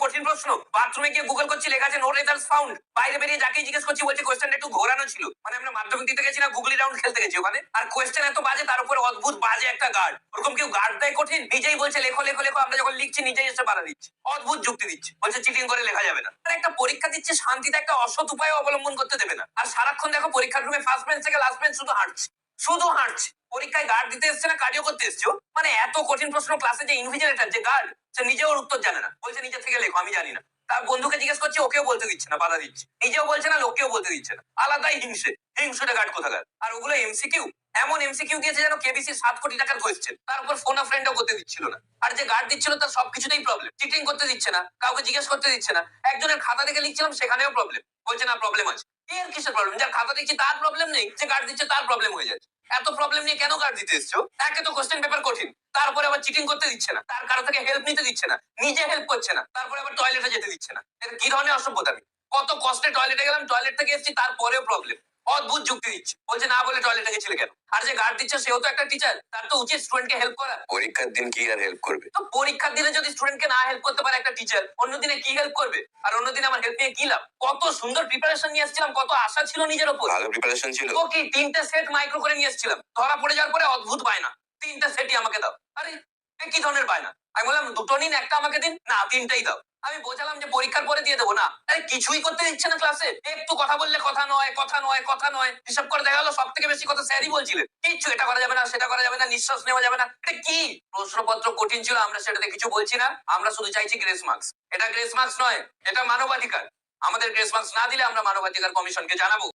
কঠিন প্রশ্ন। বাথরুমে গিয়ে গুগল করছি, লেখা আছে নো রেজাল্টস ফাউন্ড। বাইরে বেরিয়ে যাকে জিজ্ঞেস করছি বলছে কোয়েশ্চেনটা একটু ঘোরানো ছিল। মানে আমরা মাধ্যমিক দিতে গেছি না, গুগলি রাউন্ড খেলতে গেছি ওখানে। আর কোয়েশ্চেন এত বাজে, তার উপরে অদ্ভুত বাজে একটা গার্ড। ওরকম কেউ গার্ড দেয় কঠিন? নিজেই বলছে লেখো লেখো লেখো, আমরা যখন লিখছি নিজেই এসে বাধা দিচ্ছে, অদ্ভুত যুক্তি দিচ্ছে, বলছে চিটিং করে লেখা যাবে না। আর একটা পরীক্ষা দিচ্ছে শান্তিতে, একটা অসৎ উপায় অবলম্বন করতে দেবে না। আর সারাক্ষণ দেখো পরীক্ষার রুমে ফার্স্ট বেঞ্চ থেকে লাস্ট বেঞ্চ শুধু হাঁটছে, শুধু হাঁটছে। পরীক্ষায় গার্ড দিতে এসছে না কার্ডিও করতে এসছে ও? মানে এত কঠিন প্রশ্ন, ক্লাসে যে ইনভিজিলেটর, যে গার্ড, সে নিজেও ওর উত্তর জানে না, বলছে নিজে থেকে লেখো, আমি জানি না। তার বন্ধুকে জিজ্ঞেস করছে, ওকেও বলতে দিচ্ছে না, বাধা দিচ্ছে। নিজেও বলছে না, লোককেও বলতে দিচ্ছে না। আলাদাই হিংসে, হিংসুটে গার্ড কোথাকার। আর ওগুলো এমসিকিউ, এমন এমসিকিউ দিয়েছে যেন কেবিসি 7 কোটি টাকার কোয়েশ্চেন। তার উপর ফোন আ ফ্রেন্ডও করতে দিচ্ছিল না। আর যে গার্ড দিচ্ছিল তার সবকিছুতেই প্রবলেম। চিটিং করতে দিচ্ছে না, কাউকে জিজ্ঞেস করতে দিচ্ছে না। একজনের খাতা দেখে লিখছিলাম, সেখানেও প্রবলেম, বলছে না প্রবলেম আছে। এর কিসের প্রবলেম? যার খাতা দেখছি তার প্রবলেম নেই, যে গার্ড দিচ্ছে তার প্রবলেম হয়ে যাচ্ছে। এত প্রবলেম নিয়ে কেন গার্ড দিতে এসছো? একে তো কোশ্চেন পেপার কঠিন, তারপরে আবার চিটিং করতে দিচ্ছে না, তার কারো থেকে হেল্প নিতে দিচ্ছে না, নিজে হেল্প করছে না, তারপরে আবার টয়লেটে যেতে দিচ্ছে না। এটা কি ধরনের অসভ্যতা? কত কষ্টে টয়লেটে গেলাম, টয়লেট থেকে এসেছি, তারপরেও প্রবলেম। অদ্ভুত যুক্তি দিচ্ছে, বলছে না বলে টয়লেটে গেছিলে কেন? আর যে গার্ড দিচ্ছে সেও তো একটা টিচার, তার তো উচিত স্টুডেন্টকে হেল্প করা। পরীক্ষার দিন কি আর হেল্প করবে? তো পরীক্ষার দিনে যদি স্টুডেন্টকে না হেল্প করতে পারে একটা টিচার, অন্য দিনে কি হেল্প করবে? আর অন্য দিনে আমার হেল্প নিয়ে কি লাভ? কত সুন্দর প্রিপারেশন নিয়ে এসেছিলাম, কত আশা ছিল নিজের ওপর। ভালো প্রিপারেশন ছিল তো কি 3টে সেট মাইক্রো করে নিয়ে এসেছিলাম, ধরা পড়ে যাওয়ার পরে অদ্ভুত বায়না, 3টে সেটই আমাকে দাও। আরে এ কি ধরনের বায়না? আমি বললাম দুটো নিন, একটা আমাকে দিন। না, 3টাই দাও। আমি বোঝালাম যে পরীক্ষার পরে দিয়ে দেবো। না, আরে কিছুই করতে দিচ্ছে না ক্লাসে। একটু কথা বললে কথা নয়, কথা নয়, কথা নয়, হিসাব করে দেখা গেলো সব থেকে বেশি কথা স্যারই বলছিলেন। কিচ্ছু, এটা করা যাবে না, সেটা করা যাবে না, নিঃশ্বাস নেওয়া যাবে না। এটা কি? প্রশ্নপত্র কঠিন ছিল, আমরা সেটাতে কিছু বলছি না, আমরা শুধু চাইছি গ্রেস মার্কস। এটা গ্রেস মার্কস নয়, এটা মানবাধিকার। আমাদের গ্রেস মার্কস না দিলে আমরা মানবাধিকার কমিশনকে জানাবো।